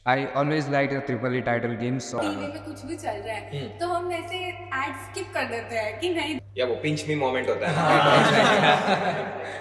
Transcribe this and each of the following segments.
I always liked the triple E title games. So TV में कुछ भी चल रहा है तो हम ऐसे एड स्किप कर देते हैं कि नहीं। या वो पिंच मी मोमेंट होता है ना।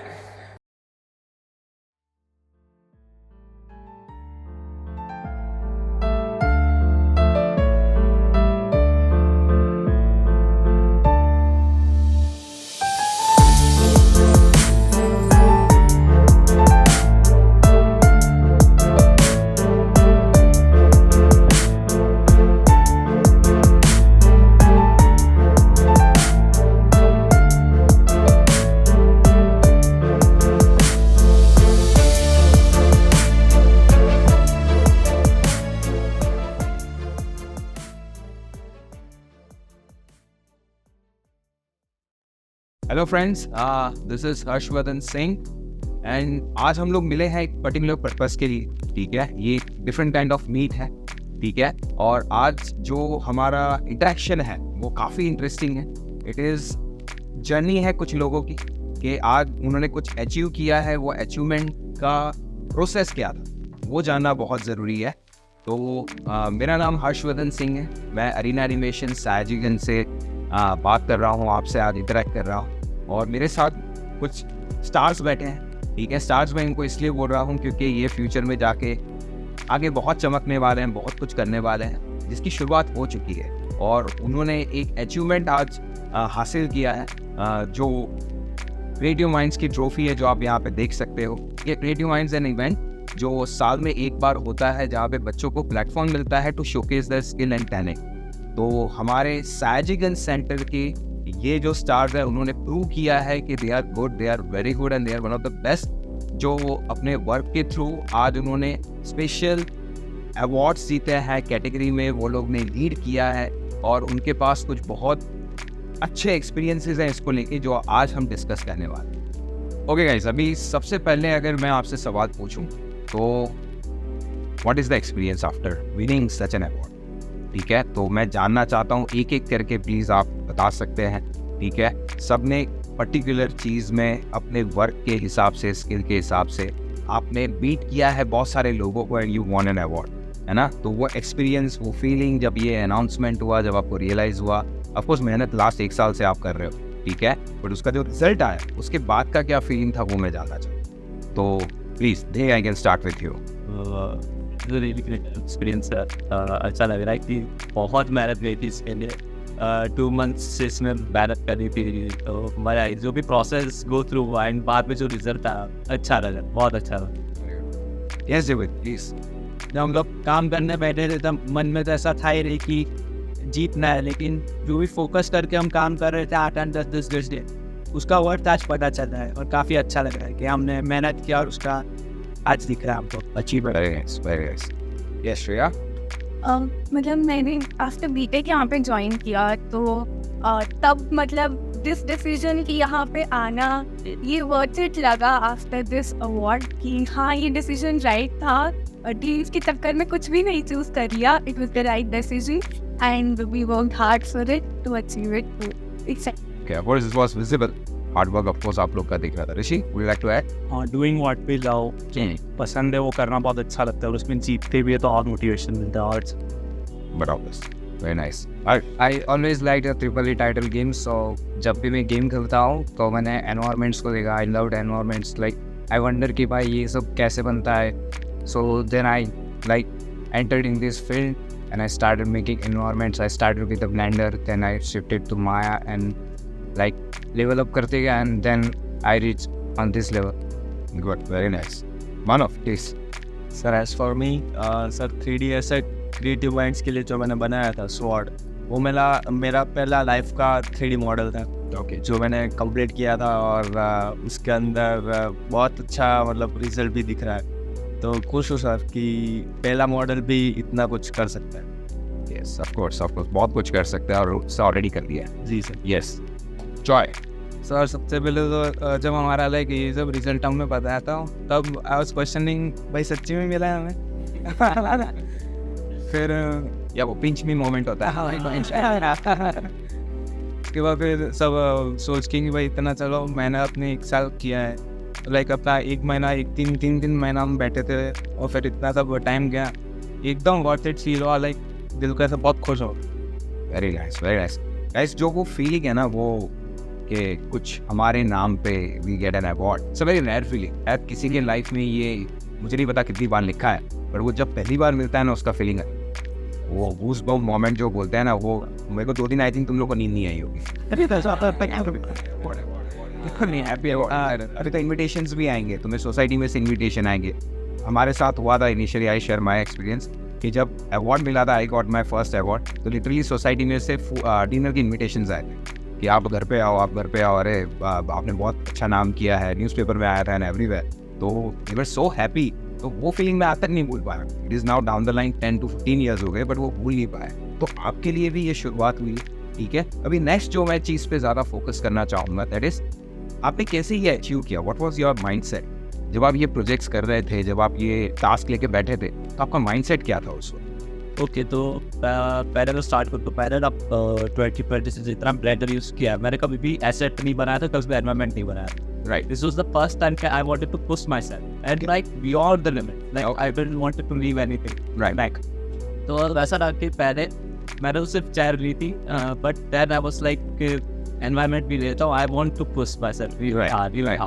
Hello friends, this is Harshvardhan Singh and आज हम लोग मिले हैं एक पर्टिकुलर पर्पस के लिए. ठीक है, ये डिफरेंट काइंड ऑफ मीट है. ठीक है, और आज जो हमारा इंटरेक्शन है वो काफ़ी इंटरेस्टिंग है. इट इज़ जर्नी है कुछ लोगों की कि आज उन्होंने कुछ अचीव किया है. वो अचीवमेंट का प्रोसेस क्या था वो जानना बहुत ज़रूरी है. तो मेरा नाम हर्षवर्धन सिंह है. मैं अरीना एनिमेशन साजिगंज से बात कर रहा हूँ, आपसे आज इंटरेक्ट कर रहा हूँ. और मेरे साथ कुछ स्टार्स बैठे हैं. ठीक है, स्टार्स मैं इनको इसलिए बोल रहा हूँ क्योंकि ये फ्यूचर में जाके आगे बहुत चमकने वाले हैं, बहुत कुछ करने वाले हैं, जिसकी शुरुआत हो चुकी है. और उन्होंने एक अचीवमेंट आज हासिल किया है, जो क्रिएटिव माइंड्स की ट्रॉफी है, जो आप यहाँ पे देख सकते हो. ये क्रिएटिव माइंड्स एन इवेंट जो साल में एक बार होता है, जहाँ पे बच्चों को प्लेटफॉर्म मिलता है to showcase their skill and talent. तो हमारे साजिगंज सेंटर के ये जो स्टार्स हैं उन्होंने प्रूव किया है कि they are good, they are very good and they are one of the best. जो अपने वर्क के थ्रू आज उन्होंने स्पेशल अवार्ड्स जीते हैं कैटेगरी में, वो लोग ने लीड किया है. और उनके पास कुछ बहुत अच्छे एक्सपीरियंसेस हैं इसको लेके, जो आज हम डिस्कस करने वाले हैं. ओके गाइस, अभी सबसे पहले अगर मैं आपसे सवाल पूछूं तो what is the experience after winning such an award. ठीक है, तो मैं जानना चाहता हूँ एक एक करके, प्लीज़ आप बता सकते हैं. ठीक है, सब ने पर्टिकुलर चीज़ में अपने वर्क के हिसाब से, स्किल के हिसाब से आपने बीट किया है बहुत सारे लोगों को and you von an award, है ना. तो वो एक्सपीरियंस, वो फीलिंग जब ये अनाउंसमेंट हुआ, जब आपको रियलाइज़ हुआ, ऑफकोर्स मेहनत लास्ट 1 साल से आप कर रहे हो, ठीक है, बट उसका जो रिजल्ट आया उसके बाद का क्या फीलिंग था वो मैं जानना चाहूँ. तो please they, I can start with you. Really great experience है. अच्छा लग रहा है कि बहुत मेहनत गई थी इसके लिए. 2 मंथ्स से इसमें मेहनत करी थी, तो मजा आई. जो भी प्रोसेस गो थ्रू हुआ एंड बाद में जो रिजल्ट आया, अच्छा लगा, बहुत अच्छा लगा. Yes David, please. जब हम लोग काम करने बैठे थे तब मन में तो ऐसा था ही नहीं कि जीतना है, लेकिन जो भी फोकस करके हम काम कर रहे थे 8 10 10 घंटे, उसका वर्थ आज पता चल रहा है और काफ़ी अच्छा लग रहा है कि हमने मेहनत किया और उसका आज दिख रहा है हमको achievement. Very nice, very nice. Yes Shreya. मतलब मैंने आफ्टर बीटेक यहाँ पे ज्वाइन किया तो तब मतलब दिस डिसीजन कि यहाँ पे आना ये वर्थ इट लगा आफ्टर दिस अवार्ड कि हाँ ये डिसीजन राइट था. डील्स के चक्कर में कुछ भी नहीं चूज कर लिया. It was the right decision and we worked hard for it to achieve it. तो it's Okay, of course, it was visible. Hard work, of course, आप लोग का दिख रहा था. Rishi, would you like to add? Doing what we love, पसंद है वो करना बहुत अच्छा लगता है और उसमें जीतते भी है तो और मोटिवेशन मिलता है. But of course, very nice. I always liked the triple E title games. So जब भी मैं गेम खेलता हूँ तो मैंने environments को देखा. I loved environments. Like I wonder कि भाई ये सब कैसे बनता है. So then I like entered in this field and I started making environments. I started with the Blender, then I shifted to Maya and like level up करते गया and then I reached on this level. Good, very nice. Manav, please. Sir as for me sir 3D asset creative minds के लिए जो मैंने बनाया था sword, वो मेरा पहला लाइफ का 3D मॉडल था. Okay. जो मैंने कंप्लीट किया था और उसके अंदर बहुत अच्छा मतलब रिजल्ट भी दिख रहा है. तो खुश हूँ सर कि पहला मॉडल भी इतना कुछ कर सकता है. Yes, of course, बहुत कुछ कर सकते हैं और उससे ऑलरेडी कर लिया है. जी सर. Yes. Joy. सर सबसे पहले तो जब हमारा लाइक ये सब रिजल्ट हमें बताया था तब आई वाज क्वेश्चनिंग भाई सच्ची में मिला है हमें. फिर या वो पिंच मी मोमेंट होता है. उसके बाद फिर सब सोच के कि भाई इतना चलो मैंने अपने 1 साल किया है, लाइक अपना 1 महीना 3 महीना हम बैठे थे और फिर इतना सब टाइम गया एकदम वर्थ इट फील हुआ, लाइक दिल को ऐसा बहुत खुश हो। Very nice, very nice guys. जो वो फीलिंग है ना, वो कि कुछ हमारे नाम पे we get an award, it's a very rare feeling. शायद किसी के लाइफ में ये मुझे नहीं पता कितनी बार लिखा है, पर वो जब पहली बार मिलता है ना, उसका फीलिंग है वो गूज़बम्प मोमेंट जो बोलते हैं ना, वो मेरे को 2 दिन आई थिंक तुम लोग को नींद नहीं आई होगी। नहीं हैप्पी अवार्ड। अभी तो इन्विटेशंस भी आएंगे, तुम्हें सोसाइटी में से इन्विटेशन आएंगे। हमारे साथ हुआ था initially, I share my experience, कि जब अवार्ड मिला था, I got my first award, तो लिटरली सोसाइटी में से डिनर की इन्विटेशंस आए थे कि आप घर पे आओ, आप घर पे आओ, अरे आपने बहुत अच्छा नाम किया है, न्यूज़पेपर में आया था एंड एवरीवेयर। तो दे वर सो हैप्पी। तो वो फीलिंग मैं आज तक नहीं भूल पाया। It is now down the line 10 to 15 years हो गए, बट वो भूल नहीं पाया। तो आपके लिए भी ये शुरुआत हुई, ठीक है। अभी नेक्स्ट जो मैं चीज़ पे ज़्यादा फोकस करना चाहूँगा, दैट इज़ आपने कैसे ये अचीव किया, व्हाट वाज योर माइंडसेट जब आप ये प्रोजेक्ट्स कर रहे थे, जब आप ये टास्क लेके बैठे थे, तो आपका माइंडसेट क्या था उस वक्त? ओके, तो पहले तो स्टार्ट करो। तो पहले अब 2020 से जितना ब्लेंडर यूज़ किया, मैंने कभी भी एसेट नहीं बनाया था, कभी भी एनवायरनमेंट नहीं बनाया था। Right. This was the first time I wanted to push myself and like beyond the limit. Like Okay. I didn't want to leave anything. Right. Back. तो वैसा था कि पहले मैंने तो सिर्फ चाय ली थी, but then I was like environment भी लेता हूँ, I want to push myself. Right.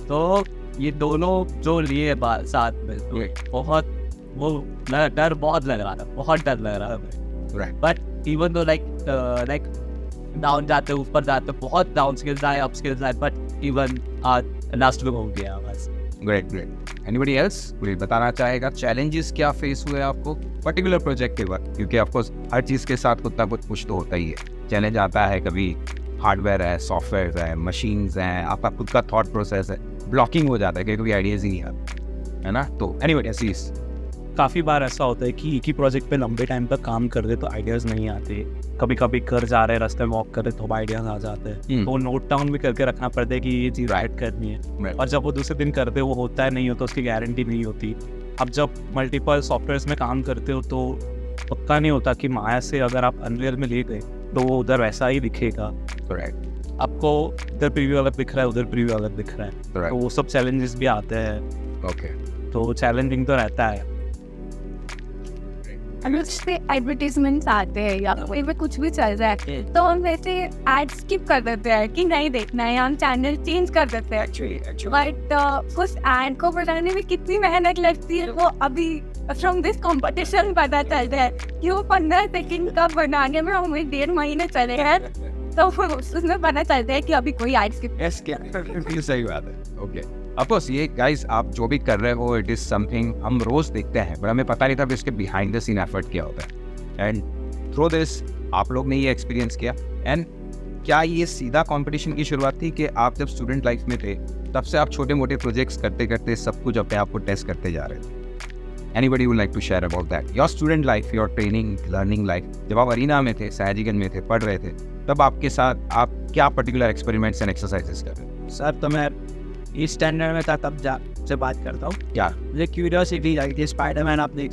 तो ये दोनों जो लिए साथ में, तो बहुत वो डर बहुत लग रहा था, बहुत डर लग रहा था। Right. But even though like down जाते ऊपर जाते, बहुत डाउन स्किल्स आए, अप स्किल्स आए, बट इवन आज लास्ट में हो गया बस। ग्रेट। एनीबडी एल्स कोई बताना चाहेगा चैलेंजेस क्या फेस हुए आपको पर्टिकुलर प्रोजेक्ट के वक्त? क्योंकि ऑफकोर्स हर चीज़ के साथ कुछ ना कुछ तो होता ही है। चैलेंज आता है, कभी हार्डवेयर है, सॉफ्टवेयर है, मशीन्स हैं, आपका खुद का थॉट प्रोसेस है, ब्लॉकिंग हो जाता है, कभी आइडियाज़ ही नहीं आते, है ना। तो एनीबडी एल्स काफ़ी बार ऐसा होता है कि एक ही प्रोजेक्ट पे लंबे टाइम तक काम कर रहे तो आइडियाज़ नहीं आते। कभी कभी घर जा रहे, रास्ते में वॉक कर रहे तो आइडियाज़ आ जाते हैं। तो नोट डाउन भी करके रखना पड़ता है कि ये चीज़ राइट करनी है। और जब वो दूसरे दिन करते वो होता है नहीं हो तो उसकी गारंटी नहीं होती। अब जब मल्टीपल सॉफ्टवेयर्स में काम करते हो तो पक्का नहीं होता कि माया से अगर आप अनरियल में ले गए तो वो उधर वैसा ही दिखेगा। आपको इधर प्रीव्यू अलग दिख रहा है, उधर प्रीव्यू अलग दिख रहा है। तो वो सब चैलेंजेस भी आते हैं। ओके, तो चैलेंजिंग तो रहता है। अगर उस पे एडवर्टीजमेंट्स आते हैं या कोई भी कुछ भी चल रहा है तो हम वैसे एड स्किप कर देते हैं कि नहीं देखना है, हम चैनल चेंज कर देते हैं। बट उस एड को बनाने में कितनी मेहनत लगती है वो अभी फ्रॉम दिस कंपटीशन पता चलता है कि वो 15 सेकंड का बनाने में हमें 1.5 महीने चले हैं। तो उसमें पता चलता है कि अभी कोई एड स्किप सही बात है। ओके, ऑफकोर्स ये गाइस आप जो भी कर रहे हो इट इज़ समथिंग हम रोज़ देखते हैं, पर हमें पता नहीं था कि इसके बिहाइंड द सीन एफर्ट क्या होता है। एंड थ्रू दिस आप लोग ने ये एक्सपीरियंस किया। एंड क्या ये सीधा कंपटीशन की शुरुआत थी कि आप जब स्टूडेंट लाइफ में थे तब से आप छोटे मोटे प्रोजेक्ट्स करते करते सब कुछ अपने आप को टेस्ट करते जा रहे थे? Anybody would like to share about that? Your student life, your training, learning life, जब आप अरीना में थे, सयाजीगंज में थे, पढ़ रहे थे, तब आपके साथ आप क्या पर्टिकुलर एक्सपेरिमेंट्स एंड एक्सरसाइजेस कर रहे थे? सर तो मैं इस स्टैंडर्ड में था तब से बात करता हूँ। क्या मुझे क्यूरियोसिटी आई थी, स्पाइडरमैन आप देख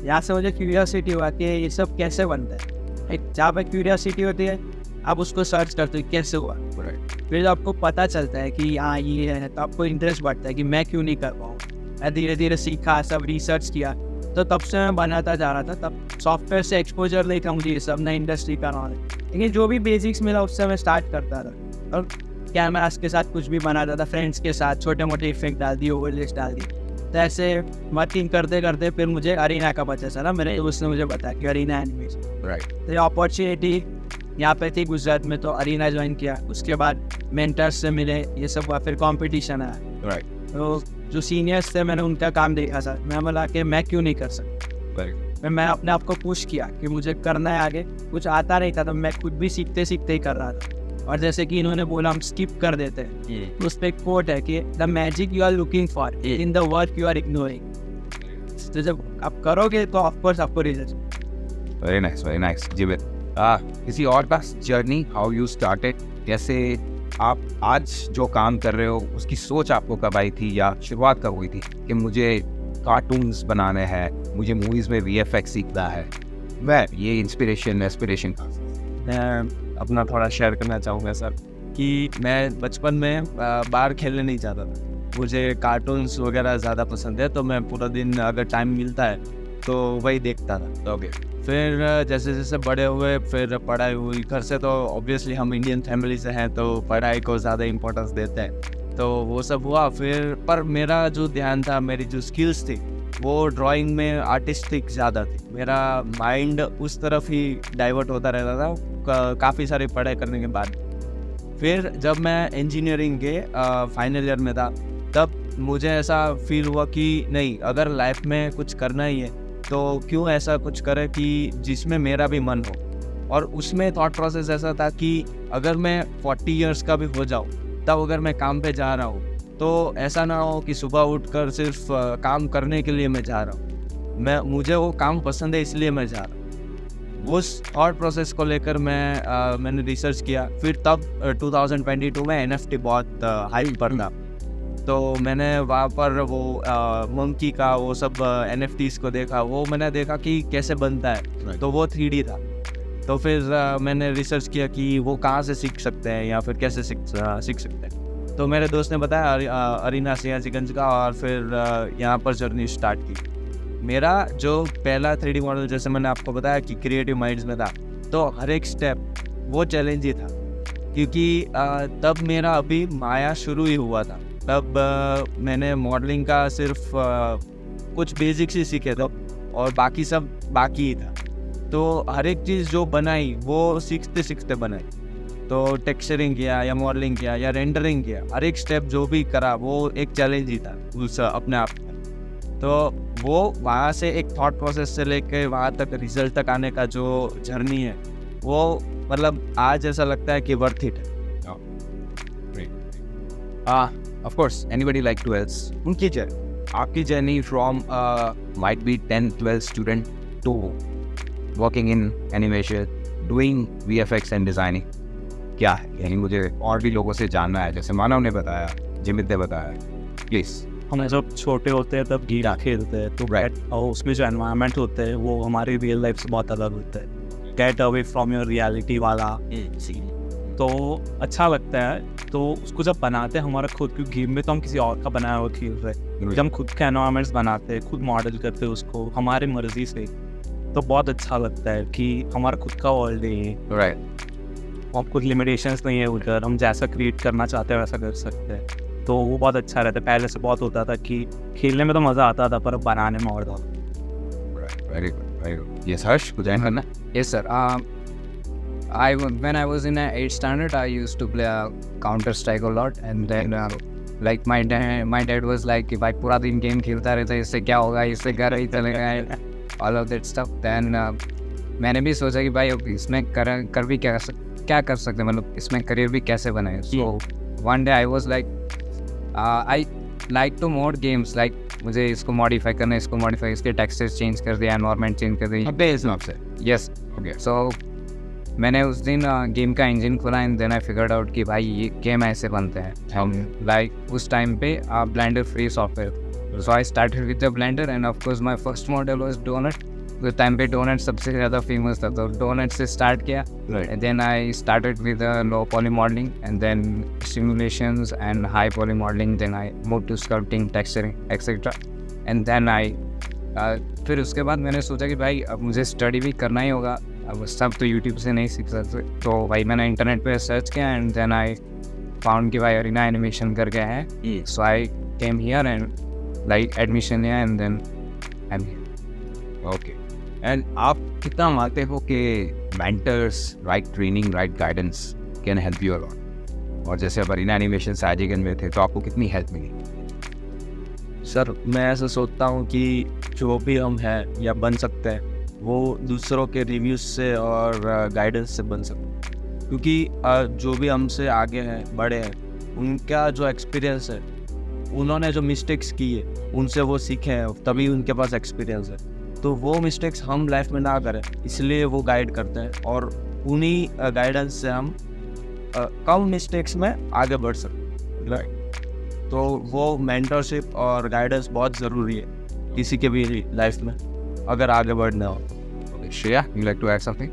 यहाँ से मुझे क्यूरियोसिटी हुआ कि ये सब कैसे बनता है। एक जहाँ पे क्यूरियोसिटी होती है आप उसको सर्च करते हो कैसे हुआ, फिर जब आपको पता चलता है कि हाँ ये है तो आपको इंटरेस्ट बढ़ता है कि मैं क्यों नहीं कर पाऊँ। मैं धीरे धीरे सीखा, सब रिसर्च किया, तो तब से मैं बनाता जा रहा था। तब सॉफ्टवेयर से एक्सपोजर नहीं था मुझे, ये सब नई इंडस्ट्री का नॉलेज, लेकिन जो भी बेसिक्स मिला उससे मैं स्टार्ट करता था। और कैमरास के साथ कुछ भी बनाता था, फ्रेंड्स के साथ छोटे मोटे इफेक्ट डाल दिए, ओवरलेस डाल दिए। तो ऐसे वर्किंग करते करते फिर मुझे अरीना का पता चला, मेरे दोस्त ने मुझे बताया कि अरीना एनिमेशन, तो ये अपॉर्चुनिटी यहाँ पे थी गुजरात में, तो अरीना ज्वाइन किया। उसके बाद मेंटर्स से मिले, ये सब हुआ, फिर कॉम्पिटिशन आया। तो जो सीनियर्स थे मैंने उनका काम देखा था, मैं बोला कि मैं क्यों नहीं कर सकता। मैं अपने आप को पुश किया कि मुझे करना है आगे। कुछ आता नहीं था तो मैं खुद भी सीखते सीखते ही कर रहा था। और जैसे कि इन्होंने बोला हम स्किप कर देते हैं, उस पर एक कोट है कि the magic you are looking for in the work you are ignoring. तो जब आप करोगे तो ऑफकोर्स आपको रिजल्ट। वेरी नाइस जीवित। किसी और का जर्नी, हाउ यू स्टार्टेड, कैसे आप आज जो काम कर रहे हो उसकी सोच आपको कब आई थी या शुरुआत कब हुई थी कि मुझे कार्टून्स बनाने हैं, मुझे मूवीज़ में VFX सीखना है, मैं ये इंस्पिरेशन एस्पिरेशन? मैं अपना थोड़ा शेयर करना चाहूँगा सर कि मैं बचपन में बाहर खेलने नहीं जाता था, मुझे कार्टून्स वगैरह ज़्यादा पसंद है, तो मैं पूरा दिन अगर टाइम मिलता है तो वही देखता था। ओके फिर जैसे जैसे बड़े हुए फिर पढ़ाई हुई। घर से तो ऑब्वियसली हम इंडियन फैमिली से हैं, तो पढ़ाई को ज़्यादा इम्पोर्टेंस देते हैं, तो वो सब हुआ। फिर पर मेरा जो ध्यान था, मेरी जो स्किल्स थी वो ड्राइंग में आर्टिस्टिक ज़्यादा थी। मेरा माइंड उस तरफ ही डाइवर्ट होता रहता था काफ़ी सारी पढ़ाई करने के बाद। फिर जब मैं इंजीनियरिंग के फाइनल ईयर में था, तब मुझे ऐसा फील हुआ कि नहीं, अगर लाइफ में कुछ करना ही है तो क्यों ऐसा कुछ करे कि जिसमें मेरा भी मन हो। और उसमें थॉट प्रोसेस ऐसा था कि अगर मैं 40 इयर्स का भी हो जाऊँ, तब अगर मैं काम पे जा रहा हूँ तो ऐसा ना हो कि सुबह उठकर सिर्फ काम करने के लिए मैं जा रहा हूँ, मुझे वो काम पसंद है इसलिए मैं जा रहा हूँ। उस थॉट प्रोसेस को लेकर मैंने रिसर्च किया। फिर तब 2022 में NFT बहुत हाइप पर था, तो मैंने वहाँ पर वो मंकी का वो सब NFTs को देखा। वो मैंने देखा कि कैसे बनता है, तो वो 3D था। तो फिर मैंने रिसर्च किया कि वो कहाँ से सीख सकते हैं या फिर कैसे सीख सकते हैं। तो मेरे दोस्त ने बताया अरीना सियाजीगंज का, और फिर यहाँ पर जर्नी स्टार्ट की। मेरा जो पहला 3D मॉडल, जैसे मैंने आपको बताया कि क्रिएटिव माइंड्स में था, तो हर एक स्टेप वो चैलेंज ही था, क्योंकि तब मेरा अभी माया शुरू ही हुआ था। तब मैंने मॉडलिंग का सिर्फ कुछ बेसिक्स ही सीखे थे और बाकी सब बाकी ही था। तो हर एक चीज़ जो बनाई वो सीखते सीखते बनाई। तो टेक्सचरिंग किया या मॉडलिंग किया या रेंडरिंग किया, हर एक स्टेप जो भी करा वो एक चैलेंज ही था उस अपने आप में। तो वो वहाँ से एक थॉट प्रोसेस से लेके वहाँ तक रिजल्ट तक आने का जो जर्नी है, वो मतलब आज ऐसा लगता है कि वर्थ इट है। of course anybody like 12th उनकी आपकी journey from might be 10th 12th student to working in animation doing VFX and designing क्या है, यानी मुझे और भी लोगों से जानना है, जैसे मानव ने बताया, जिमित ने बताया। प्लीज। हम जब छोटे होते हैं तब गेम खेलते हैं, तो और उसमें जो एनवायरनमेंट होते हैं वो हमारी रियल लाइफ से बहुत अलग होता है। Get away from your reality वाला तो अच्छा लगता है। तो उसको जब बनाते हैं हमारा खुद, क्योंकि गेम में तो हम किसी और का बनाया हुआ खेल रहे हैं, जब हम खुद के एनवायरनमेंट्स बनाते हैं, खुद मॉडल करते हैं उसको हमारे मर्जी से, तो बहुत अच्छा लगता है कि हमारा खुद का वर्ल्ड है। राइट। और कुछ लिमिटेशंस नहीं है उधर, हम जैसा क्रिएट करना चाहते हैं वैसा कर सकते हैं, तो वो बहुत अच्छा रहता है। पहले से बहुत होता था कि खेलने में तो मज़ा आता था, पर बनाने में और था। Very good, very good. Yes Harsh, कुछ ऐड करना? Yes, sir. When I was in 8th standard, I used to play Counter Strike a lot, and then like my dad was like, कि भाई पूरा दिन गेम खेलता रहता है, इससे क्या होगा, इससे घर ही चलेगा, all of that stuff. Then मैंने भी सोचा कि भाई इसमें कर भी क्या कर सकते हैं, मतलब इसमें करियर भी कैसे बनाए। So one day I was like, I like to mod games, like मुझे इसको मॉडिफाई करना है, इसको मॉडिफाई, इसके टेक्सचर्स चेंज कर दिया, एनवायरनमेंट चेंज कर दिया। अपने हिसाब से। Yes, okay. सो मैंने उस दिन गेम का इंजन खोला, and then I figured out कि भाई ये गेम ऐसे बनते हैं। हम लाइक उस टाइम पे blender free software, so I started with the blender, and of course my first model was donut. उस टाइम पे डोनट सबसे ज़्यादा फेमस था, तो डोनट से स्टार्ट किया, and then I started with low poly modelling, and then simulations and high poly modelling, then I move to sculpting, texturing etcetera, and then I फिर उसके बाद मैंने सोचा कि भाई अब मुझे स्टडी भी करना ही होगा, अब सब तो यूट्यूब से नहीं सीख सकते। तो भाई मैंने इंटरनेट पे सर्च किया, एंड देन आई फाउंड कि भाई अरीना एनिमेशन करके है, so I came here and like admission लिया, and then I am here. Okay. And आप कितना मानते हो कि mentors, right training, right guidance can help you a lot? और जैसे अब अरीना एनिमेशन साजिगन में थे, तो आपको कितनी हेल्प मिली? सर, मैं ऐसा सोचता हूँ कि जो भी हम हैं या बन सकते हैं, वो दूसरों के रिव्यूज़ से और गाइडेंस से बन सकते हैं। क्योंकि जो भी हमसे आगे हैं, बड़े हैं, उनका जो एक्सपीरियंस है, उन्होंने जो मिस्टेक्स की है उनसे वो सीखे हैं, तभी उनके पास एक्सपीरियंस है। तो वो मिस्टेक्स हम लाइफ में ना करें, इसलिए वो गाइड करते हैं, और उन्हीं गाइडेंस से हम कम मिस्टेक्स में आगे बढ़ सकते हैं। तो वो मेंटरशिप और गाइडेंस बहुत ज़रूरी है किसी के भी लाइफ में, अगर आगे बढ़ना हो। Shreya, you like to add something?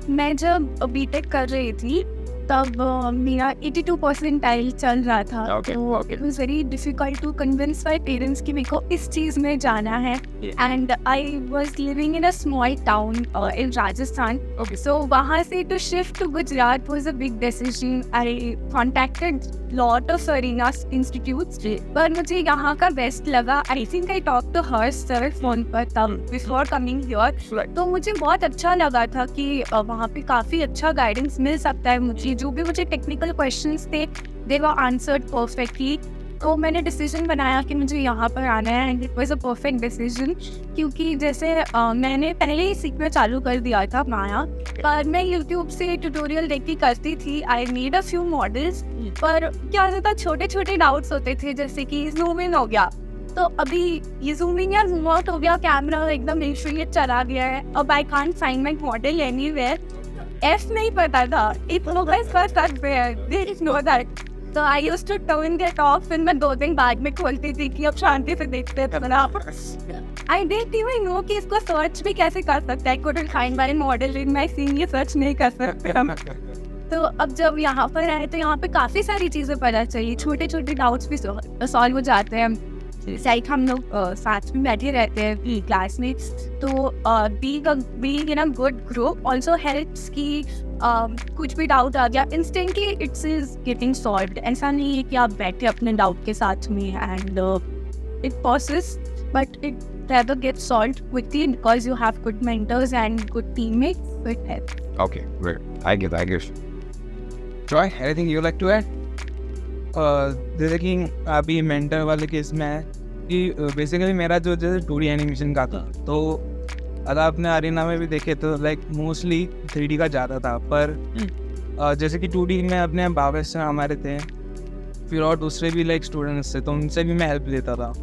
मैं जब बीटेक कर रही थी तब मेरा 82 परसेंटाइल चल रहा था। Okay, तो okay. It was very difficult to convince my parents कि मेरे को इस चीज़ में जाना है। And I was living in a small town in Rajasthan. So वहाँ से to shift to Gujarat was a big decision. I contacted lot of Arena institutes, पर मुझे यहाँ का बेस्ट लगा। I think I talk to her sir phone पर तब before coming here. तो मुझे बहुत अच्छा लगा था कि वहाँ पे काफ़ी अच्छा गाइडेंस मिल सकता है मुझे। जो भी मुझे टेक्निकल क्वेश्चंस थे दे वर आंसर्ड परफेक्टली। तो मैंने डिसीजन बनाया कि मुझे यहाँ पर आना है and it was a perfect decision, क्योंकि जैसे मैंने पहले ही सीखना चालू कर दिया था माया, पर मैं यूट्यूब से ट्यूटोरियल देख के करती थी। I need a few models, पर क्या होता था छोटे छोटे डाउट्स होते थे, जैसे कि जूम इन हो गया तो अभी ये जूमिंग या जूम आउट हो गया, कैमरा एकदम इंस्ट्रूमेंट चला गया है, अब I can't find my model anywhere. एफ नहीं पता था, it mobile first where they did know that. तो I used to turn that off. फिर मैं 2 दिन बाद में खोलती थी कि अब शांति से देखते हैं अपना। आई डिडंट इवन नो कि इसको सर्च भी कैसे कर सकते हैं। I couldn't find my model in my scene, ये सर्च नहीं कर सकते हम। तो अब जब यहाँ पर आए तो यहाँ पे काफ़ी सारी चीज़ें पता चली, छोटे छोटे डाउट्स भी सॉल्व हो जाते हैं। लाइक हम लोग साथ में बैठे रहते हैं क्लास में, तो being in a good group also helps कि कुछ भी डाउट आ गया instantly it's is getting solved. ऐसा नहीं है कि आप बैठे अपने डाउट के साथ में and it possesses, but it rather get solved quickly because you have good mentors and good teammates, so it helps. Okay, great. I get. Joy, anything you like to add? जैसे कि अभी mentor वाले case में है कि basically मेरा जो जैसे 2D एनिमेशन का था, तो अगर आपने अरीना में भी देखे तो लाइक मोस्टली 3D का ज़्यादा था, पर जैसे कि 2D में अपने भावेश सर हमारे थे, फिर और दूसरे भी लाइक स्टूडेंट्स थे, तो उनसे भी मैं हेल्प लेता था।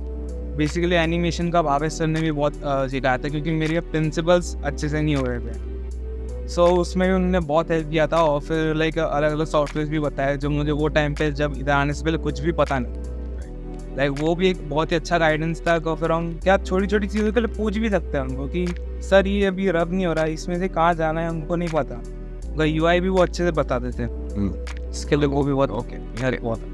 बेसिकली एनिमेशन का भावेश सर ने भी बहुत सिखाया था, क्योंकि मेरे प्रिंसिपल्स अच्छे से नहीं हो रहे थे, सो उसमें भी उन्होंने बहुत हेल्प किया था। और फिर लाइक अलग अलग सॉफ्टवेयर भी बताए जो मुझे वो टाइम पे जब इधर आने से पहले कुछ भी पता नहीं, लाइक वो भी एक बहुत ही अच्छा गाइडेंस था। तो फिर हम क्या छोटी छोटी चीज़ों के लिए पूछ भी सकते हैं उनको कि सर ये अभी रब नहीं हो रहा, इसमें से कहाँ जाना है हमको नहीं पता। तो UI भी वो अच्छे से बताते थे, इसके लिए वो भी बहुत बहुत।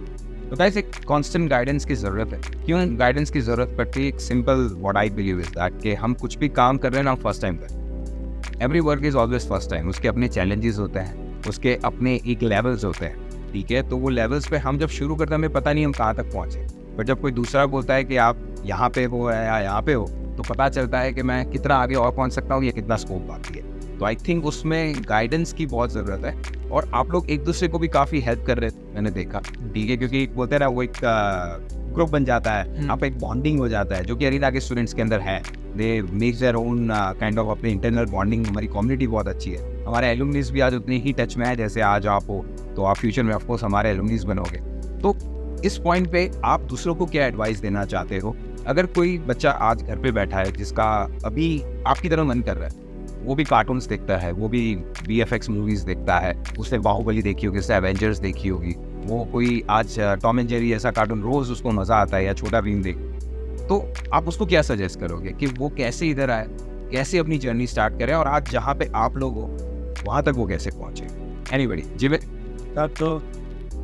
तो गाइस एक कांस्टेंट गाइडेंस की ज़रूरत है। क्यों गाइडेंस की ज़रूरत पड़ती है? एक simple what I believe is that कि हम कुछ भी काम कर रहे हैं ना फर्स्ट टाइम पर, every work is always first time. उसके अपने चैलेंजेस होते हैं, उसके अपने एक लेवल्स होते हैं, ठीक है। तो वो लेवल्स पे हम जब शुरू करते हैं हमें पता नहीं हम कहाँ तक पहुँचे, बट जब कोई दूसरा बोलता है कि आप यहाँ पे हो या यहाँ पे हो, तो पता चलता है कि मैं कितना आगे और पहुँच सकता हूँ, या कितना स्कोप बाकी है। तो आई थिंक उसमें गाइडेंस की बहुत ज़रूरत है, और आप लोग एक दूसरे को भी काफ़ी हेल्प कर रहे थे मैंने देखा, ठीक है, क्योंकि बोलते हैं ना वो एक ग्रुप बन जाता है, आप एक बॉन्डिंग हो जाता है, जो कि अरीना के स्टूडेंट्स के अंदर है। They make their own kind of अपने इंटरनल बॉन्डिंग। हमारी कम्युनिटी बहुत अच्छी है, हमारे एलुमनीज भी आज उतने ही टच में है जैसे आज आप हो, तो आप फ्यूचर में ऑफकोर्स हमारे एलुमनीज बनोगे। तो इस पॉइंट पे आप दूसरों को क्या एडवाइस देना चाहते हो? अगर कोई बच्चा आज घर पे बैठा है जिसका अभी आपकी तरह मन कर रहा है, वो भी कार्टून्स देखता है, वो भी VFX मूवीज़ देखता है, उसने बाहुबली देखी होगी, उसने एवेंजर्स देखी होगी, वो कोई आज टॉम एंड जेरी ऐसा कार्टून रोज़ उसको मज़ा आता है, या छोटा भीम देख, तो आप उसको क्या सजेस्ट करोगे कि वो कैसे इधर आए, कैसे अपनी जर्नी स्टार्ट करे, और आज जहाँ पे आप लोग हो वहाँ तक वो कैसे पहुँचे? एनीबॉडी जिवे? तब तो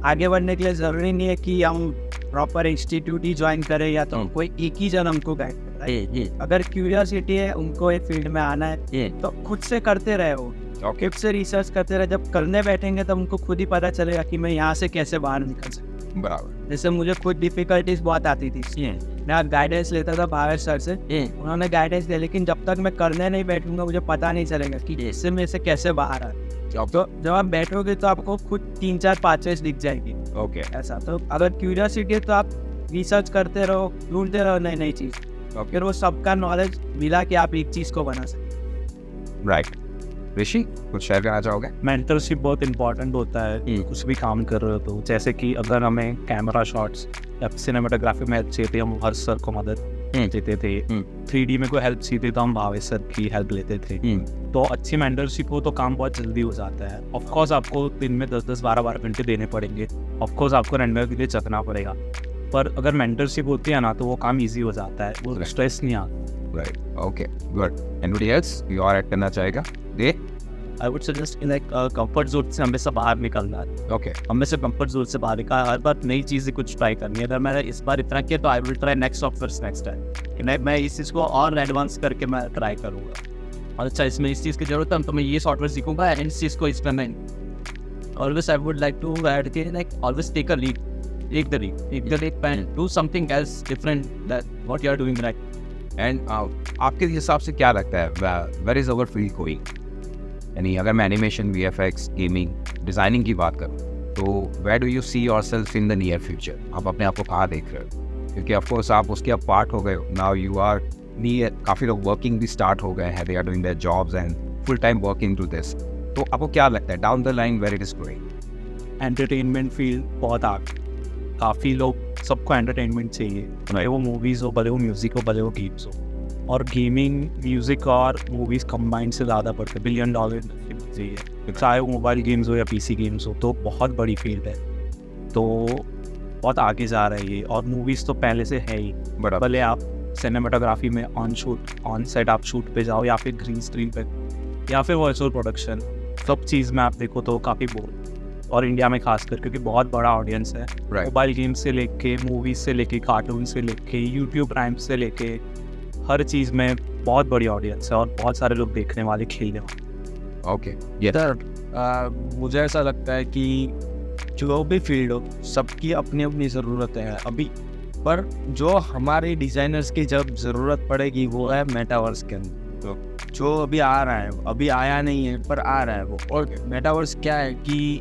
आगे बढ़ने के लिए ज़रूरी नहीं है कि हम प्रॉपर इंस्टीट्यूट ही ज्वाइन करें या तो कोई एक ही जन हमको गाइड करे। अगर क्यूरियोसिटी है उनको एक फील्ड में आना है तो खुद से करते रहे, वो खुद से रिसर्च करते रहे। जब करने बैठेंगे तब उनको खुद ही पता चलेगा कि मैं यहाँ से कैसे बाहर निकल सकता। बराबर। जैसे मुझे खुद डिफिकल्टीज बहुत आती थी, मैं गाइडेंस लेता था भावेश सर से, उन्होंने गाइडेंस दिया, लेकिन जब तक मैं करने नहीं बैठूंगा मुझे पता नहीं चलेगा कि इससे में से कैसे बाहर आ। तो जब आप बैठोगे तो आपको खुद 3 4 5 चीज दिख जाएगी। ओके, ऐसा तो अगर क्यूरियोसिटी है तो आप रिसर्च करते रहो, ढूंढते रहो नई नई चीज़, फिर वो सबका नॉलेज मिला कि आप एक चीज़ को बना सकते। राइट। ऋषि कुछ शेयर करना चाहोगे? मेंटरशिप बहुत इंपॉर्टेंट होता है कुछ भी काम कर रहे हो तो। जैसे कि अगर हमें कैमरा शॉट्स या सिनेमाटोग्राफी में हेल्प चाहिए थी, हम हर सर को मदद देते थे। 3D में कोई हेल्प चाहिए तो हम भावेश सर की हेल्प लेते थे। तो अच्छी मेंटरशिप हो तो काम बहुत जल्दी हो जाता है। ऑफकोर्स आपको दिन में 10-10 12-12 घंटे देने पड़ेंगे, ऑफकोर्स आपको रेंडर के लिए चकना पड़ेगा, पर अगर मेंटरशिप होती है ना तो वो काम ईजी हो जाता है, वो स्ट्रेस नहीं आता। Right, okay, good. Anybody else? You और ऐड करना चाहेगा? दे आई वुड सजेस्ट कि लाइक कंफर्ट जोन से हमेशा बाहर निकलना है, ओके हमेशा कंफर्ट जोन से बाहर निकलना, हर बार नई चीज़ें कुछ ट्राई करनी है। अगर मैंने इस बार इतना किया तो I will try next software next time, कि मैं इस चीज़ को और एडवांस करके मैं ट्राई करूँगा, और अच्छा इसमें इस चीज़ की ज़रूरत है तो मैं ये सॉफ्टवेयर सीखूंगा एंड इस चीज़ को इसमें मैं always I would like to add के like always take a lead, take the lead and do something else different that what you are doing right. एंड आपके हिसाब से क्या लगता है where is our field going? यानी अगर मैं एनिमेशन, वीएफएक्स, गेमिंग, डिज़ाइनिंग की बात करूँ तो where do you see yourself in the near future? आप अपने आप को कहाँ देख रहे हो? क्योंकि ऑफकोर्स आप उसके अब पार्ट हो गए हो, नाउ यू आर नियर, काफ़ी लोग वर्किंग भी स्टार्ट हो गए हैं, they are doing their jobs and full time working to this. तो आपको क्या लगता है down the line where it is going? Entertainment field बहुत आगे, काफ़ी लोग, सबको एंटरटेनमेंट चाहिए, भले वो मूवीज़ हो, भले वो म्यूज़िक हो, भले वो गेम्स हो, और गेमिंग, म्यूज़िक और मूवीज़ कंबाइंड से ज़्यादा बढ़ते, $1 बिलियन इंडस्ट्री चाहिए, चाहे वो मोबाइल गेम्स हो या पीसी गेम्स हो, तो बहुत बड़ी फील्ड है, तो बहुत आगे जा रही है। और मूवीज़ तो पहले से है ही, बड़ा भले आप सिनेमाटोग्राफी में ऑन सेट आप शूट पे जाओ, या फिर ग्रीन स्क्रीन पे, या फिर वॉइस ओवर प्रोडक्शन, सब चीज़ में आप देखो तो काफ़ी बोल, और इंडिया में खासकर क्योंकि बहुत बड़ा ऑडियंस है, मोबाइल गेम्स से लेके मूवीज़ से लेके कार्टून से लेके यूट्यूब प्राइम से लेके हर चीज़ में बहुत बड़ी ऑडियंस है और बहुत सारे लोग देखने वाले, खेलने वाले। ओके ये मुझे ऐसा लगता है कि जो भी फील्ड हो सबकी अपनी अपनी ज़रूरतें हैं अभी, पर जो हमारे डिज़ाइनर्स की जब ज़रूरत पड़ेगी वो है मेटावर्स के अंदर। तो जो अभी आ रहा है, अभी आया नहीं है पर आ रहा है वो। और मेटावर्स क्या है कि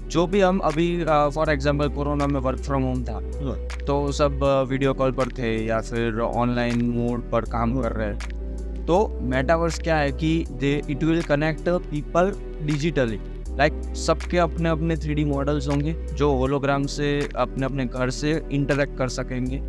जो भी हम अभी फॉर एग्जांपल कोरोना में वर्क फ्रॉम होम था तो सब वीडियो कॉल पर थे या फिर ऑनलाइन मोड पर काम कर रहे हैं। तो मेटावर्स क्या है कि it will connect people digitally, like सबके अपने अपने 3D मॉडल्स होंगे जो होलोग्राम से अपने अपने घर से इंटरेक्ट कर सकेंगे।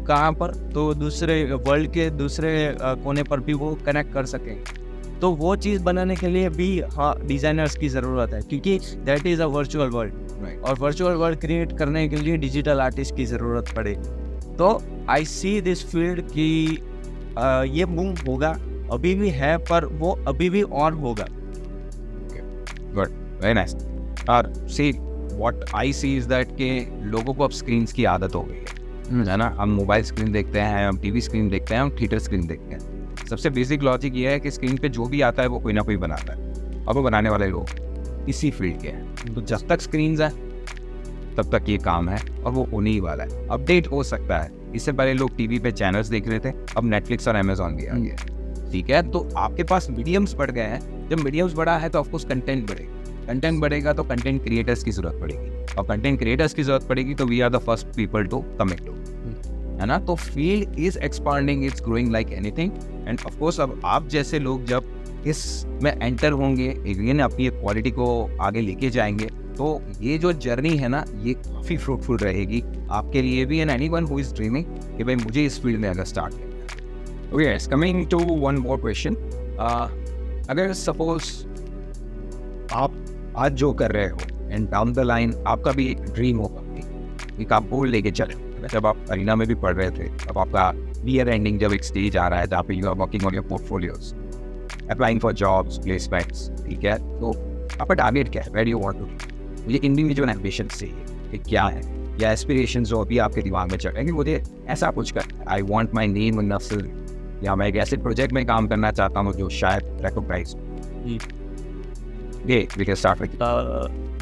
कहाँ पर? तो दूसरे वर्ल्ड के दूसरे कोने पर भी वो कनेक्ट कर सकेंगे। तो वो चीज़ बनाने के लिए भी हाँ डिज़ाइनर्स की ज़रूरत है, क्योंकि that is a virtual world, और वर्चुअल वर्ल्ड क्रिएट करने के लिए डिजिटल आर्टिस्ट की ज़रूरत पड़ेगी। तो आई सी दिस फील्ड कि ये बूम होगा, अभी भी है पर वो अभी भी और होगा। Good, very nice. और see what I see is that के लोगों को अब स्क्रीन्स की आदत हो गई है ना। हम मोबाइल स्क्रीन देखते हैं, हम टीवी स्क्रीन देखते हैं, हम थिएटर स्क्रीन देखते हैं। सबसे बेसिक लॉजिक ये है कि स्क्रीन पे जो भी आता है वो कोई ना कोई बनाता है, और वो बनाने वाले लोग इसी फील्ड के हैं। तो जब तक स्क्रीन्स हैं तब तक ये काम है और वो होने ही वाला है। अपडेट हो सकता है, इससे पहले लोग टीवी पे चैनल्स देख रहे थे, अब नेटफ्लिक्स और अमेजॉन भी आ गया, ठीक है। तो आपके पास मीडियम्स बढ़ गए हैं। जब मीडियम्स बढ़ा है तो ऑफकोर्स कंटेंट बढ़ेगा, कंटेंट बढ़ेगा तो कंटेंट क्रिएटर्स की जरूरत पड़ेगी, और कंटेंट क्रिएटर्स की जरूरत पड़ेगी तो we are the first people to commit to, है ना। तो field is expanding, it's growing like anything. And of course अब आप जैसे लोग जब इसमें एंटर होंगे, अगेन अपनी क्वालिटी को आगे लेके जाएंगे, तो ये जो जर्नी है ना ये काफ़ी फ्रूटफुल रहेगी आपके लिए भी, and anyone who is dreaming कि भाई मुझे इस फील्ड में अगर स्टार्ट करना है। Okay, coming to one more question, अगर सपोज आप आज जो कर रहे हो एंड डाउन द लाइन आपका भी एक ड्रीम होगा, एक आप गोल लेके चले, जब आप अरीना में भी पढ़ रहे थे, अब आपका ईयर एंडिंग जब एक स्टेज आ रहा है जहाँ पे you are working on your portfolios, applying for jobs, placements, ठीक है। तो आपका टारगेट क्या है? Where do you want to be? मुझे इंडिविजुअल एम्बिशन चाहिए कि क्या है, या एस्पिरेशंस जो अभी आपके दिमाग में चल रहे हैं कि मुझे ऐसा कुछ करना है, I want my name in the film, या मैं एक ऐसे प्रोजेक्ट में काम करना चाहता हूँ जो शायद रिकॉग्नाइज हो। ये वी कैन स्टार्ट विद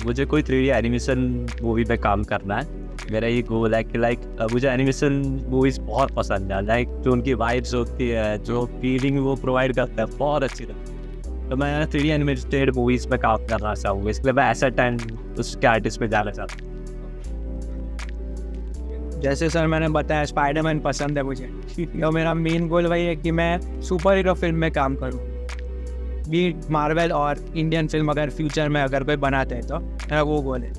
मुझे कोई 3D एनिमेशन मूवी पे काम करना है। मेरा ये गोल है कि लाइक मुझे एनिमेशन मूवीज़ बहुत पसंद है, लाइक जो उनकी वाइब्स होती है, जो फीलिंग वो प्रोवाइड करता है, बहुत अच्छी लगती है। तो मैं 3D एनिमेटेड मूवीज़ में काम करना चाहूँगा, इसलिए मैं एसेट एंड उसके आर्टिस्ट में जाना चाहता हूँ। जैसे सर मैंने बताया स्पाइडरमैन पसंद है मुझे, और मेरा मेन गोल वही है कि मैं सुपर हीरो फिल्म में काम करूँ, बी मार्वल और इंडियन फिल्म अगर फ्यूचर में अगर कोई बनाते हैं तो मेरा वो गोल है।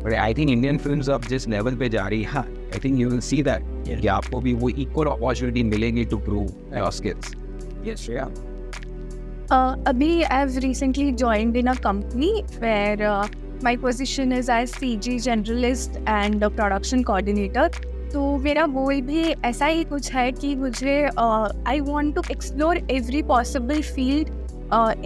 But I think Indian films अब जिस लेवल पे जा रही है, I think you will see that कि आपको भी वो इक्वल अपॉर्चुनिटी मिलेगी to prove your skills. Yes Shreya. Abhi, I've recently joined in a company where my position is as CG generalist and production coordinator. तो मेरा गोल भी ऐसा ही कुछ है कि मुझे I want to explore every possible field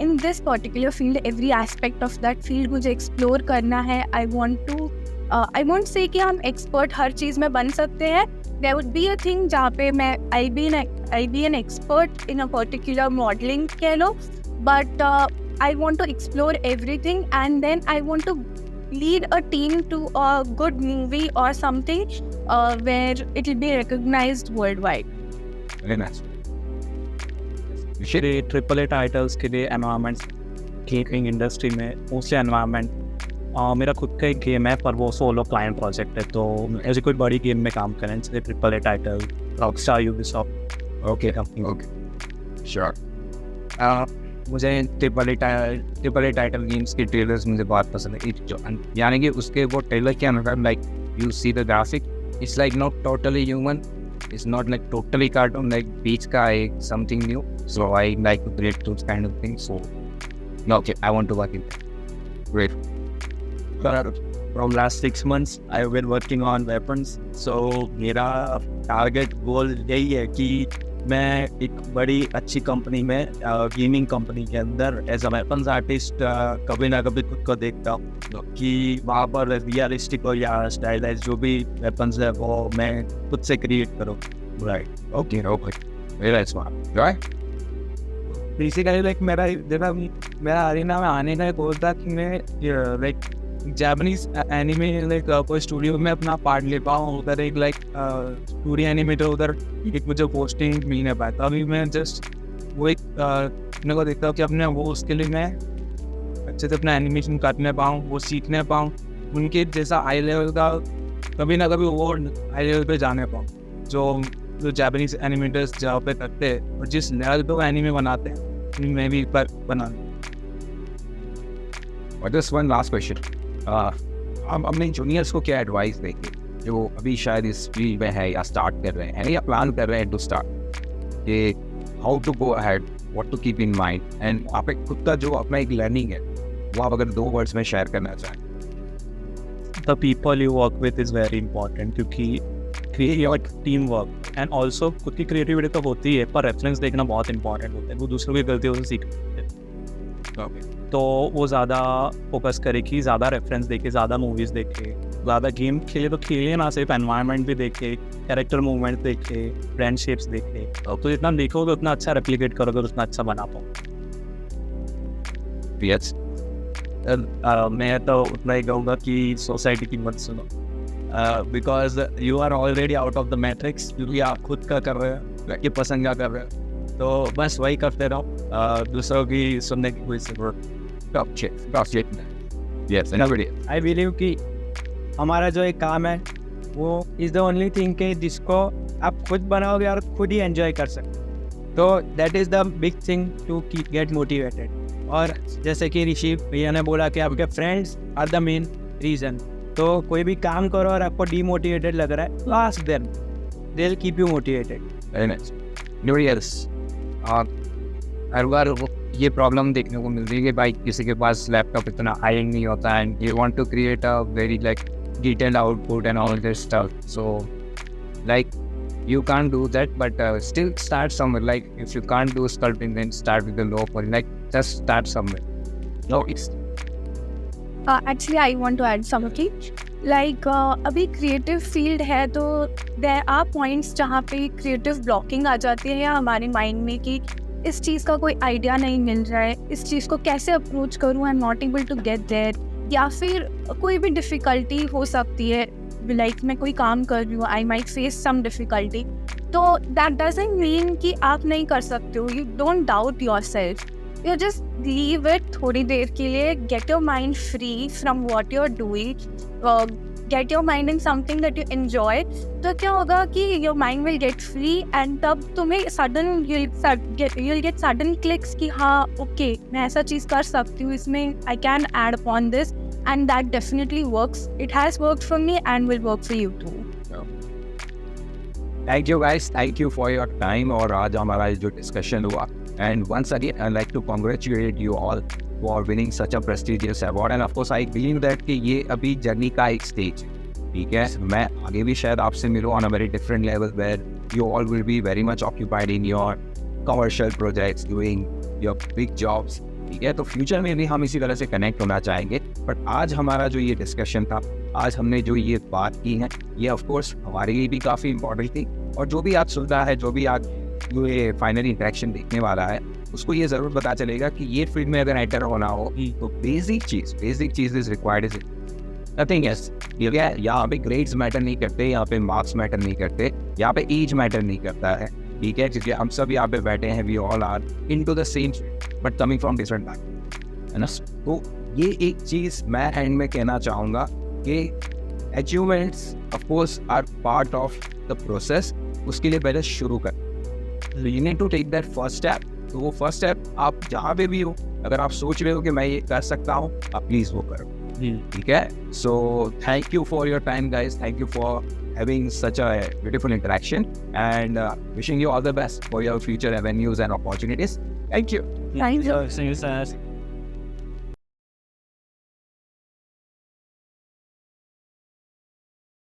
in this particular field every aspect of that field मुझे explore करना है. आई वॉन्ट से कि हम एक्सपर्ट हर चीज़ में बन सकते हैं. There would be a thing जहाँ पे मैं I be an expert in a particular modelling कह लो, but I want to explore everything and then I want to lead a team to a good movie or something where it will be recognized worldwide. Very nice. मेरे AAA titles के लिए environment gaming industry में mostly environment मेरा खुद का एक game है, पर वो सोलो क्लाइंट प्रोजेक्ट है. तो ऐसे कोई बड़ी गेम में काम करें जैसे AAA title, Rockstar, Ubisoft. Okay. Sure. मुझे ट्रिपल ए टाइटल गेम्स के ट्रेलर्स मुझे बहुत पसंद है. यानी कि उसके वो ट्रेलर क्या मतलब like you see the graphic, it's like not totally human, it's not like totally cartoon, like बीच का एक something new. So I like to create those kind of things. So okay, I want to work in that. Great. From last 6 months I've been working on weapons. So मेरा target गोल यही है कि मैं एक बड़ी अच्छी कंपनी में, gaming company के अंदर एज अ वेपन्स आर्टिस्ट कभी ना कभी खुद को देखता हूँ कि वहाँ पर रियलिस्टिक और या स्टाइलाइज जो भी वेपन्स है वो मैं खुद से क्रिएट करूँ. Right. Okay. Very smart. Right. Basically like मेरा अरीना में आने का गोल था कि मैं लाइक जापानीज एनिमे लाइक कोई स्टूडियो में अपना पार्ट ले पाऊँ. उधर एक लाइक स्टोरी एनिमेटर उधर एक मुझे पोस्टिंग मिल नहीं पाया. अभी मैं जस्ट वो एक अपने को देखता हूँ कि अपने वो उसके लिए मैं अच्छे से अपना एनिमेशन करने पाऊँ, वो सीखने पाऊँ, उनके जैसा हाई लेवल का कभी ना कभी वो हाई लेवल पे जाने पाऊँ जो जापानीज एनिमेटर्स जहाँ पे करते हैं और जिस लेवल पे वो एनिमे बनाते हैं मैं भी एक बार बना. और जस्ट वन लास्ट क्वेश्चन, हम अपने जूनियर्स को क्या एडवाइस देंगे जो अभी शायद इस फील्ड में है या स्टार्ट कर रहे हैं या प्लान कर रहे हैं टू स्टार्ट, कि how to go ahead, what to keep in mind, and आप एक खुद का जो अपना एक लर्निंग है वो आप अगर 2 वर्ड्स में शेयर करना चाहें. The people you work with is very important क्योंकि create team work and also खुद की क्रिएटिविटी तो होती है, पर रेफरेंस देखना बहुत इंपॉर्टेंट होता है. वो दूसरों की गलतियों से सीखते हैं. तो वो ज़्यादा फोकस करे कि ज़्यादा रेफरेंस देखे, ज़्यादा मूवीज़ देखे, ज़्यादा गेम खेले तो खेले ना, सिर्फ एनवायरनमेंट भी देखे, कैरेक्टर मूवमेंट देखे, फ्रेंडशिप्स देखे. तो जितना देखोगे उतना अच्छा रेप्लिकेट करोगे, उतना अच्छा बना पाओ. Yes. मैं तो उतना ही कहूँगा कि सोसाइटी की मत सुनो, because you are already out of the matrix. क्योंकि आप खुद का कर रहे हो, ये पसंद का कर रहे हो, तो बस वही करते रहो, दूसरों की सुनने की कोई जरूरत. Yes, आई बिलीव कि हमारा जो एक काम है वो इज़ द ओनली थिंग कि जिसको आप खुद बनाओगे और खुद ही एंजॉय कर सकते. तो that is the big thing to get motivated. और जैसे कि ऋषि भैया ने बोला कि आपके friends are the main reason. तो कोई भी काम करो और आपको डीमोटिवेटेड लग रहा है, ask them, they will keep you motivated. Very nice. Nobody else. हर बार ये प्रॉब्लम देखने को मिलती है कि भाई किसी के पास लैपटॉप इतना हाई नहीं होता and you want to create a very like detailed output and all this stuff. So like you can't do that, but still start somewhere. Like if you can't do sculpting, then start with the low poly. Like just start somewhere. No, it's Actually, I want to add something. Like अभी creative field है तो there are points जहाँ पे creative blocking आ जाती है हमारे mind में कि इस चीज़ का कोई आइडिया नहीं मिल रहा है, इस चीज़ को कैसे अप्रोच करूँ, I am not able to get there. या फिर कोई भी डिफ़िकल्टी हो सकती है, लाइक मैं कोई काम कर रही हूँ, I might face some difficulty. तो दैट डजंट मीन कि आप नहीं कर सकते हो. You don't doubt yourself, you just leave it थोड़ी देर के लिए. Get your mind free from what you are doing, get your mind in something that you enjoy. तो क्या होगा कि your mind will get free and तब तुम्हें sudden you'll get sudden clicks कि हाँ ओके मैं ऐसा चीज़ कर सकती हूँ, इसमें I can add upon this, and that definitely works. It has worked for me and will work for you too. Thank you guys. Thank you for your time. और आज हमारा जो डिस्कशन हुआ, and once again I'd like to congratulate you all for winning such a prestigious award. And of course I believe that कि ये अभी journey का एक स्टेज है, ठीक है. मैं आगे भी शायद आपसे मिलूँ on a very different level where you all will be very much occupied in your commercial projects, doing your big jobs, ठीक है। तो फ्यूचर में भी हम इसी तरह से कनेक्ट होना चाहेंगे। बट आज हमारा जो ये डिस्कशन था, आज हमने जो ये बात की है, ये ऑफ कोर्स हमारे लिए भी काफ़ी इंपॉर्टेंट थी। और जो भी आज सुन रहा है, जो भी आज ये फाइनली इंटरेक्शन देखने वाला है, उसको ये ज़रूर पता चलेगा कि ये फील्ड में अगर एंटर होना हो तो basic cheese is required is nothing else. ठीक है, यहाँ पे ग्रेड्स मैटर नहीं करते, यहाँ पे मार्क्स मैटर नहीं करते, यहाँ पे एज मैटर नहीं करता है, ठीक है। क्योंकि हम सब यहाँ पे बैठे हैं, we all are into the same but coming from different background, है ना। तो ये एक चीज़ मैं एंड में कहना चाहूँगा कि achievements of course are part of the process. उसके लिए पहले शुरू कर, you need to take that first step. तो वो फर्स्ट स्टेप आप जहाँ पे भी हो, अगर आप सोच रहे हो कि मैं ये कर सकता हूँ, आप प्लीज़ वो करो, ठीक है। So thank you for your time guys, thank you for having such a beautiful interaction, and wishing you all the best for your future avenues and opportunities. Thank you. Thank you. See you, sir.